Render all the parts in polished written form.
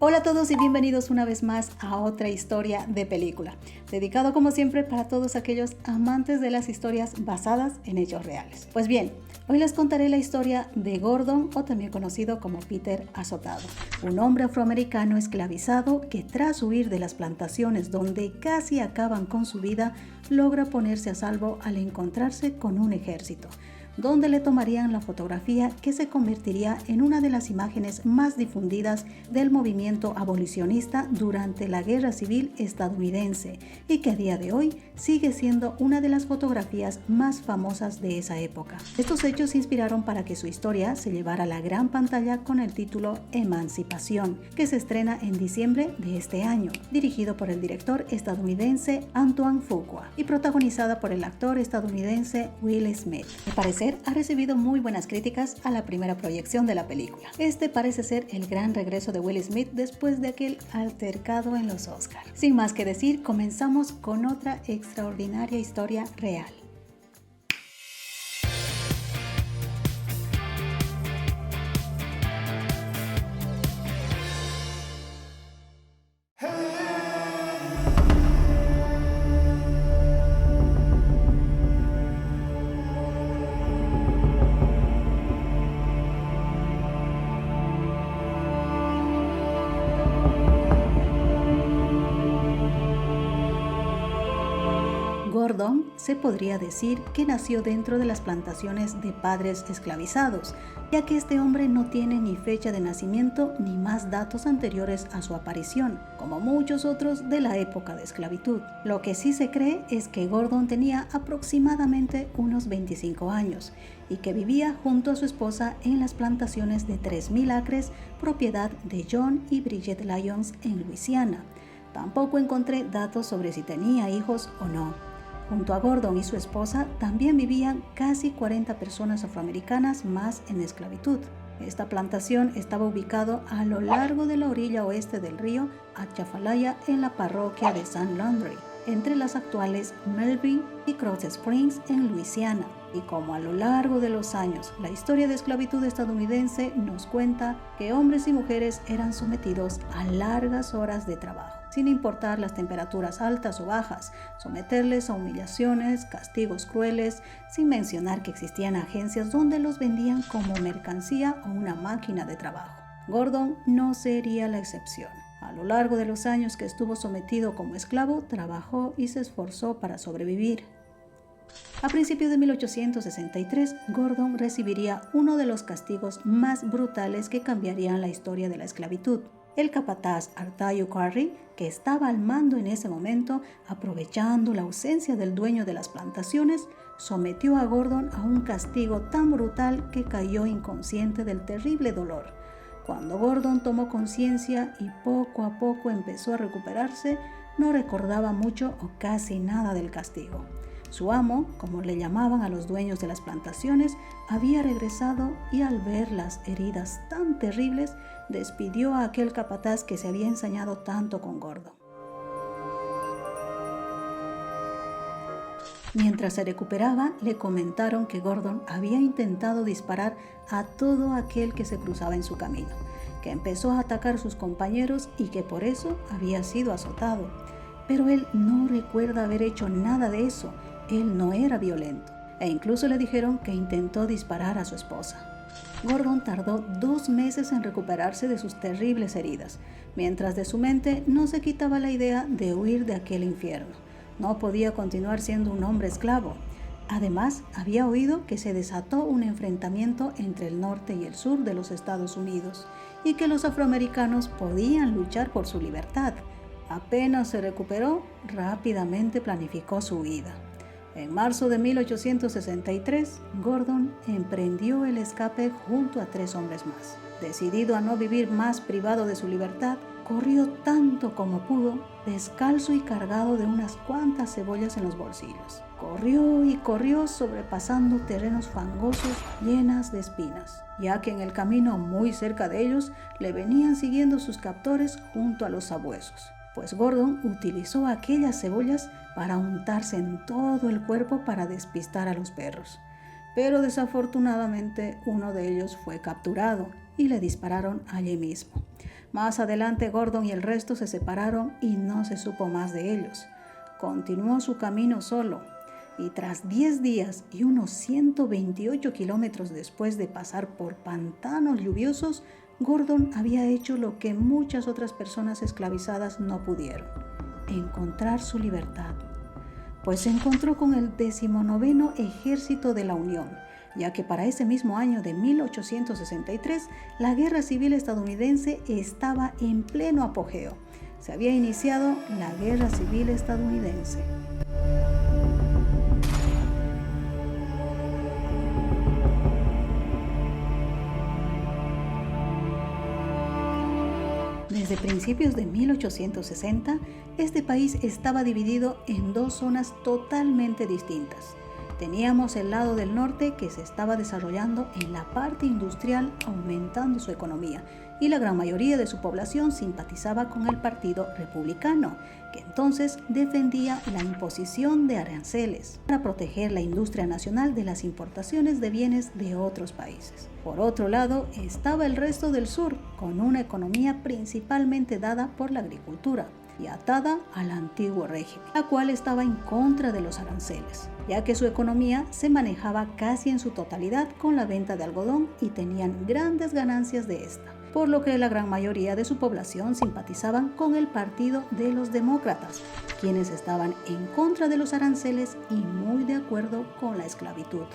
Hola a todos y bienvenidos una vez más a otra historia de película, dedicado como siempre para todos aquellos amantes de las historias basadas en hechos reales. Pues bien, hoy les contaré la historia de Gordon, o también conocido como Peter Azotado, un hombre afroamericano esclavizado que tras huir de las plantaciones donde casi acaban con su vida, logra ponerse a salvo al encontrarse con un ejército, donde le tomarían la fotografía que se convertiría en una de las imágenes más difundidas del movimiento abolicionista durante la Guerra Civil estadounidense y que a día de hoy sigue siendo una de las fotografías más famosas de esa época. Estos hechos inspiraron para que su historia se llevara a la gran pantalla con el título Emancipación, que se estrena en diciembre de este año, dirigido por el director estadounidense Antoine Fuqua y protagonizada por el actor estadounidense Will Smith. Al parecer, ha recibido muy buenas críticas a la primera proyección de la película. Este parece ser el gran regreso de Will Smith después de aquel altercado en los Oscars. Sin más que decir, comenzamos con otra extraordinaria historia real. Gordon se podría decir que nació dentro de las plantaciones de padres esclavizados, ya que este hombre no tiene ni fecha de nacimiento ni más datos anteriores a su aparición, como muchos otros de la época de esclavitud. Lo que sí se cree es que Gordon tenía aproximadamente unos 25 años y que vivía junto a su esposa en las plantaciones de 3.000 acres, propiedad de John y Bridget Lyons en Luisiana. Tampoco encontré datos sobre si tenía hijos o no. Junto a Gordon y su esposa también vivían casi 40 personas afroamericanas más en esclavitud. Esta plantación estaba ubicado a lo largo de la orilla oeste del río Atchafalaya en la parroquia de St. Landry, entre las actuales Melville y Krotz Springs en Luisiana. Y como a lo largo de los años la historia de esclavitud estadounidense nos cuenta que hombres y mujeres eran sometidos a largas horas de trabajo, sin importar las temperaturas altas o bajas, someterles a humillaciones, castigos crueles, sin mencionar que existían agencias donde los vendían como mercancía o una máquina de trabajo. Gordon no sería la excepción. A lo largo de los años que estuvo sometido como esclavo, trabajó y se esforzó para sobrevivir. A principios de 1863, Gordon recibiría uno de los castigos más brutales que cambiarían la historia de la esclavitud. El capataz Artayo Curry, que estaba al mando en ese momento, aprovechando la ausencia del dueño de las plantaciones, sometió a Gordon a un castigo tan brutal que cayó inconsciente del terrible dolor. Cuando Gordon tomó conciencia y poco a poco empezó a recuperarse, no recordaba mucho o casi nada del castigo. Su amo, como le llamaban a los dueños de las plantaciones, había regresado y al ver las heridas tan terribles, despidió a aquel capataz que se había ensañado tanto con Gordon. Mientras se recuperaba, le comentaron que Gordon había intentado disparar a todo aquel que se cruzaba en su camino, que empezó a atacar a sus compañeros y que por eso había sido azotado. Pero él no recuerda haber hecho nada de eso. Él no era violento, e incluso le dijeron que intentó disparar a su esposa. Gordon tardó 2 meses en recuperarse de sus terribles heridas, mientras de su mente no se quitaba la idea de huir de aquel infierno. No podía continuar siendo un hombre esclavo. Además, había oído que se desató un enfrentamiento entre el norte y el sur de los Estados Unidos y que los afroamericanos podían luchar por su libertad. Apenas se recuperó, rápidamente planificó su huida. En marzo de 1863, Gordon emprendió el escape junto a 3 hombres más. Decidido a no vivir más privado de su libertad, corrió tanto como pudo, descalzo y cargado de unas cuantas cebollas en los bolsillos. Corrió y corrió sobrepasando terrenos fangosos llenas de espinas, ya que en el camino muy cerca de ellos le venían siguiendo sus captores junto a los sabuesos. Pues Gordon utilizó aquellas cebollas para untarse en todo el cuerpo para despistar a los perros. Pero desafortunadamente uno de ellos fue capturado y le dispararon allí mismo. Más adelante Gordon y el resto se separaron y no se supo más de ellos. Continuó su camino solo y tras 10 días y unos 128 kilómetros después de pasar por pantanos lluviosos, Gordon había hecho lo que muchas otras personas esclavizadas no pudieron: encontrar su libertad. Pues se encontró con el 19º Ejército de la Unión, ya que para ese mismo año de 1863 la Guerra Civil estadounidense estaba en pleno apogeo. Se había iniciado la Guerra Civil estadounidense. Desde principios de 1860, este país estaba dividido en dos zonas totalmente distintas. Teníamos el lado del norte, que se estaba desarrollando en la parte industrial, aumentando su economía, y la gran mayoría de su población simpatizaba con el Partido Republicano, que entonces defendía la imposición de aranceles para proteger la industria nacional de las importaciones de bienes de otros países. Por otro lado, estaba el resto del sur, con una economía principalmente dada por la agricultura y atada al antiguo régimen, la cual estaba en contra de los aranceles, ya que su economía se manejaba casi en su totalidad con la venta de algodón y tenían grandes ganancias de esta, por lo que la gran mayoría de su población simpatizaban con el Partido de los Demócratas, quienes estaban en contra de los aranceles y muy de acuerdo con la esclavitud.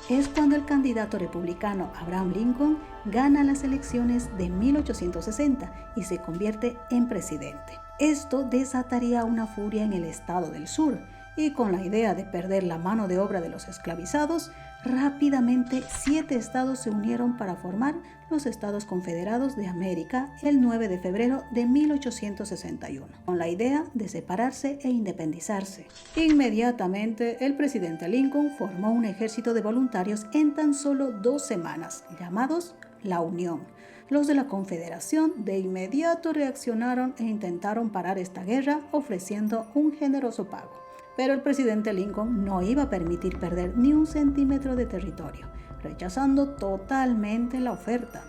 Es cuando el candidato republicano Abraham Lincoln gana las elecciones de 1860 y se convierte en presidente. Esto desataría una furia en el estado del sur, y con la idea de perder la mano de obra de los esclavizados, rápidamente 7 estados se unieron para formar los Estados Confederados de América el 9 de febrero de 1861, con la idea de separarse e independizarse. Inmediatamente, el presidente Lincoln formó un ejército de voluntarios en tan solo 2 semanas, llamados la Unión. Los de la Confederación de inmediato reaccionaron e intentaron parar esta guerra ofreciendo un generoso pago. Pero el presidente Lincoln no iba a permitir perder ni un centímetro de territorio, rechazando totalmente la oferta.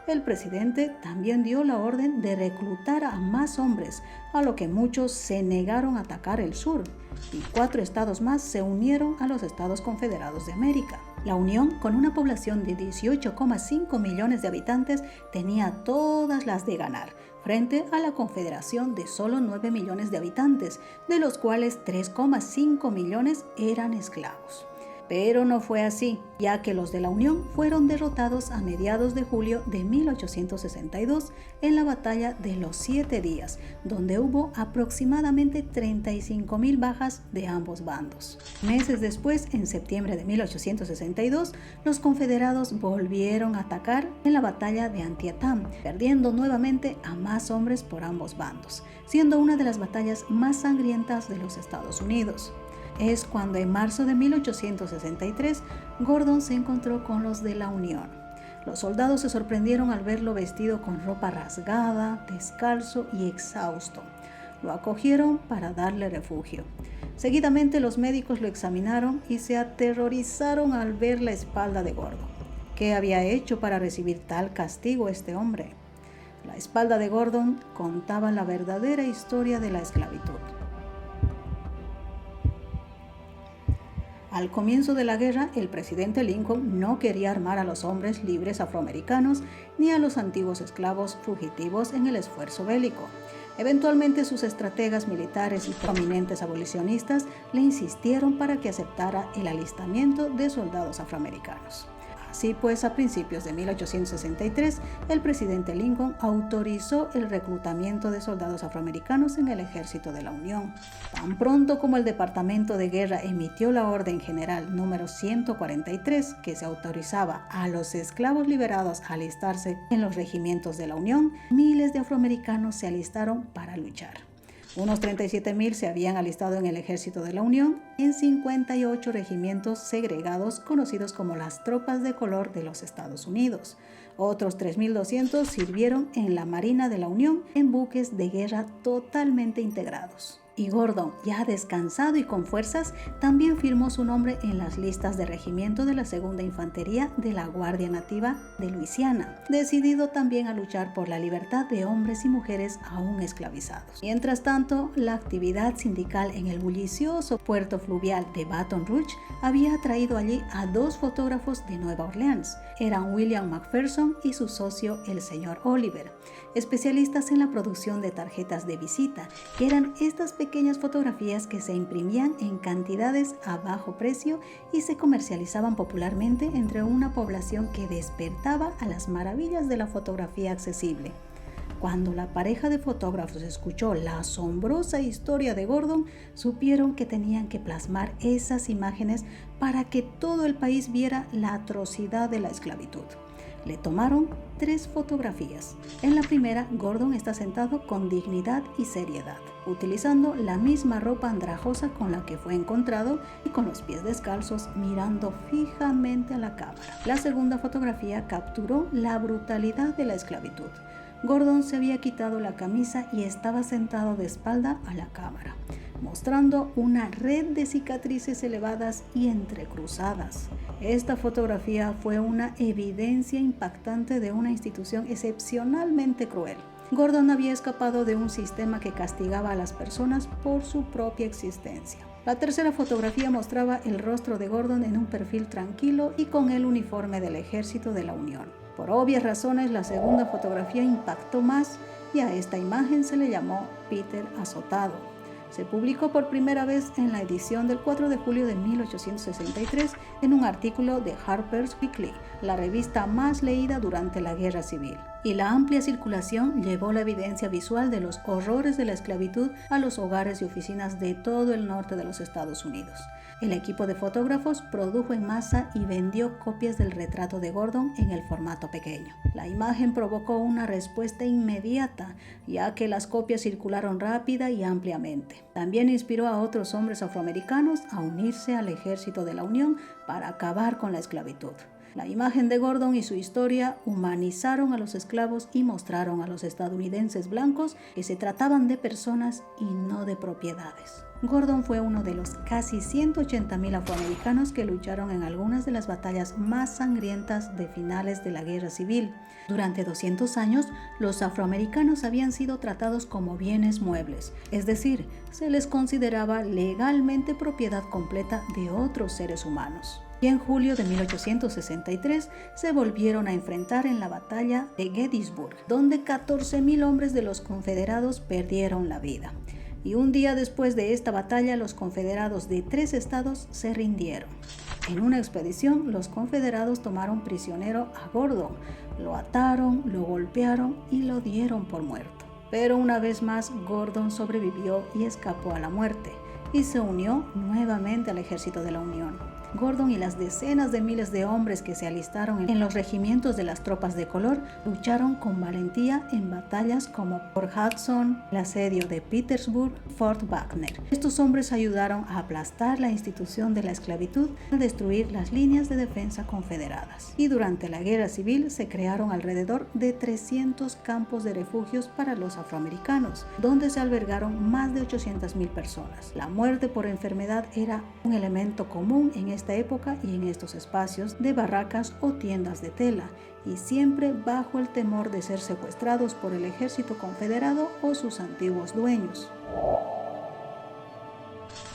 El presidente también dio la orden de reclutar a más hombres, a lo que muchos se negaron a atacar el sur, y 4 estados más se unieron a los Estados Confederados de América. La Unión, con una población de 18,5 millones de habitantes, tenía todas las de ganar, frente a la Confederación de solo 9 millones de habitantes, de los cuales 3,5 millones eran esclavos. Pero no fue así, ya que los de la Unión fueron derrotados a mediados de julio de 1862 en la batalla de los 7 días, donde hubo aproximadamente 35,000 bajas de ambos bandos. Meses después, en septiembre de 1862, los confederados volvieron a atacar en la batalla de Antietam, perdiendo nuevamente a más hombres por ambos bandos, siendo una de las batallas más sangrientas de los Estados Unidos. Es cuando en marzo de 1863 Gordon se encontró con los de la Unión. Los soldados se sorprendieron al verlo vestido con ropa rasgada, descalzo y exhausto. Lo acogieron para darle refugio. Seguidamente los médicos lo examinaron y se aterrorizaron al ver la espalda de Gordon. ¿Qué había hecho para recibir tal castigo este hombre? La espalda de Gordon contaba la verdadera historia de la esclavitud. Al comienzo de la guerra, el presidente Lincoln no quería armar a los hombres libres afroamericanos ni a los antiguos esclavos fugitivos en el esfuerzo bélico. Eventualmente, sus estrategas militares y prominentes abolicionistas le insistieron para que aceptara el alistamiento de soldados afroamericanos. Así pues, a principios de 1863, el presidente Lincoln autorizó el reclutamiento de soldados afroamericanos en el ejército de la Unión. Tan pronto como el Departamento de Guerra emitió la Orden General número 143, que se autorizaba a los esclavos liberados a alistarse en los regimientos de la Unión, miles de afroamericanos se alistaron para luchar. Unos 37,000 se habían alistado en el ejército de la Unión en 58 regimientos segregados conocidos como las tropas de color de los Estados Unidos. Otros 3,200 sirvieron en la Marina de la Unión en buques de guerra totalmente integrados. Y Gordon, ya descansado y con fuerzas, también firmó su nombre en las listas de regimiento de la Segunda Infantería de la Guardia Nativa de Luisiana, decidido también a luchar por la libertad de hombres y mujeres aún esclavizados. Mientras tanto, la actividad sindical en el bullicioso puerto fluvial de Baton Rouge había atraído allí a dos fotógrafos de Nueva Orleans. Eran William McPherson y su socio, el señor Oliver, especialistas en la producción de tarjetas de visita, que eran estas pequeñas fotografías que se imprimían en cantidades a bajo precio y se comercializaban popularmente entre una población que despertaba a las maravillas de la fotografía accesible. Cuando la pareja de fotógrafos escuchó la asombrosa historia de Gordon, supieron que tenían que plasmar esas imágenes para que todo el país viera la atrocidad de la esclavitud. Le tomaron 3 fotografías. En la primera, Gordon está sentado con dignidad y seriedad, utilizando la misma ropa andrajosa con la que fue encontrado y con los pies descalzos, mirando fijamente a la cámara. La segunda fotografía capturó la brutalidad de la esclavitud. Gordon se había quitado la camisa y estaba sentado de espalda a la cámara, mostrando una red de cicatrices elevadas y entrecruzadas. Esta fotografía fue una evidencia impactante de una institución excepcionalmente cruel. Gordon había escapado de un sistema que castigaba a las personas por su propia existencia. La tercera fotografía mostraba el rostro de Gordon en un perfil tranquilo y con el uniforme del Ejército de la Unión. Por obvias razones, la segunda fotografía impactó más y a esta imagen se le llamó Peter azotado. Se publicó por primera vez en la edición del 4 de julio de 1863 en un artículo de Harper's Weekly, la revista más leída durante la Guerra Civil. Y la amplia circulación llevó la evidencia visual de los horrores de la esclavitud a los hogares y oficinas de todo el norte de los Estados Unidos. El equipo de fotógrafos produjo en masa y vendió copias del retrato de Gordon en el formato pequeño. La imagen provocó una respuesta inmediata, ya que las copias circularon rápida y ampliamente. También inspiró a otros hombres afroamericanos a unirse al Ejército de la Unión para acabar con la esclavitud. La imagen de Gordon y su historia humanizaron a los esclavos y mostraron a los estadounidenses blancos que se trataban de personas y no de propiedades. Gordon fue uno de los casi 180,000 afroamericanos que lucharon en algunas de las batallas más sangrientas de finales de la Guerra Civil. Durante 200 años, los afroamericanos habían sido tratados como bienes muebles, es decir, se les consideraba legalmente propiedad completa de otros seres humanos. Y en julio de 1863 se volvieron a enfrentar en la batalla de Gettysburg, donde 14,000 hombres de los confederados perdieron la vida. Y un día después de esta batalla, los confederados de 3 estados se rindieron. En una expedición, los confederados tomaron prisionero a Gordon, lo ataron, lo golpearon y lo dieron por muerto. Pero una vez más, Gordon sobrevivió y escapó a la muerte, y se unió nuevamente al Ejército de la Unión. Gordon y las decenas de miles de hombres que se alistaron en los regimientos de las tropas de color lucharon con valentía en batallas como Port Hudson, el asedio de Petersburg, Fort Wagner. Estos hombres ayudaron a aplastar la institución de la esclavitud al destruir las líneas de defensa confederadas. Y durante la Guerra Civil se crearon alrededor de 300 campos de refugios para los afroamericanos, donde se albergaron más de 800,000 personas. La muerte por enfermedad era un elemento común en esta época y en estos espacios de barracas o tiendas de tela, y siempre bajo el temor de ser secuestrados por el ejército confederado o sus antiguos dueños.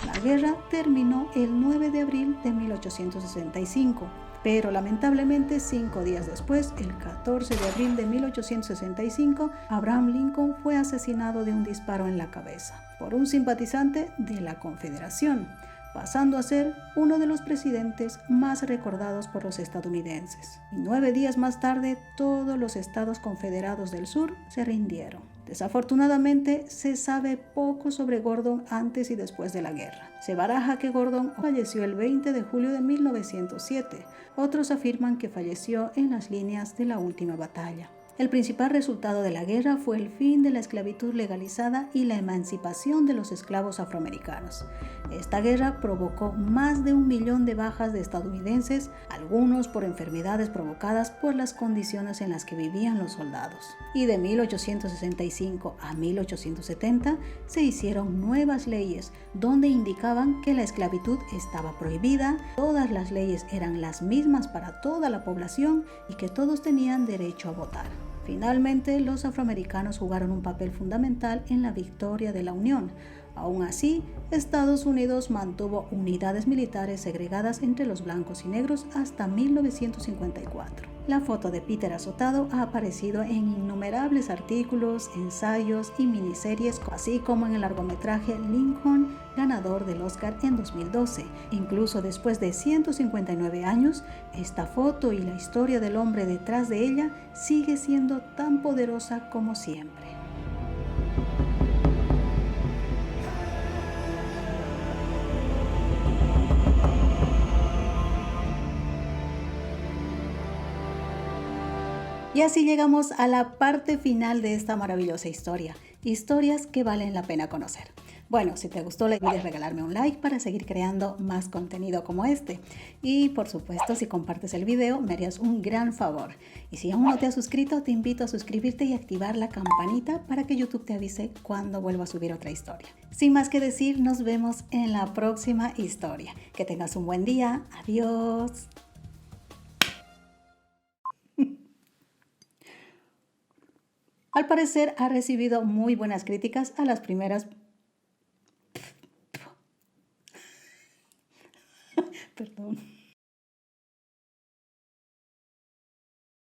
La guerra terminó el 9 de abril de 1865, pero lamentablemente 5 días después, el 14 de abril de 1865, Abraham Lincoln fue asesinado de un disparo en la cabeza por un simpatizante de la Confederación, pasando a ser uno de los presidentes más recordados por los estadounidenses. Y 9 días más tarde, todos los estados confederados del sur se rindieron. Desafortunadamente, se sabe poco sobre Gordon antes y después de la guerra. Se baraja que Gordon falleció el 20 de julio de 1907. Otros afirman que falleció en las líneas de la última batalla. El principal resultado de la guerra fue el fin de la esclavitud legalizada y la emancipación de los esclavos afroamericanos. Esta guerra provocó más de 1 millón de bajas de estadounidenses, algunos por enfermedades provocadas por las condiciones en las que vivían los soldados. Y de 1865 a 1870 se hicieron nuevas leyes donde indicaban que la esclavitud estaba prohibida, todas las leyes eran las mismas para toda la población y que todos tenían derecho a votar. Finalmente, los afroamericanos jugaron un papel fundamental en la victoria de la Unión. Aún así, Estados Unidos mantuvo unidades militares segregadas entre los blancos y negros hasta 1954. La foto de Peter azotado ha aparecido en innumerables artículos, ensayos y miniseries, así como en el largometraje Lincoln, ganador del Oscar en 2012. Incluso después de 159 años, esta foto y la historia del hombre detrás de ella sigue siendo tan poderosa como siempre. Y así llegamos a la parte final de esta maravillosa historia. Historias que valen la pena conocer. Bueno, si te gustó, no olvides regalarme un like para seguir creando más contenido como este. Y por supuesto, si compartes el video, me harías un gran favor. Y si aún no te has suscrito, te invito a suscribirte y activar la campanita para que YouTube te avise cuando vuelva a subir otra historia. Sin más que decir, nos vemos en la próxima historia. Que tengas un buen día. Adiós. Al parecer ha recibido muy buenas críticas a las primeras... Perdón.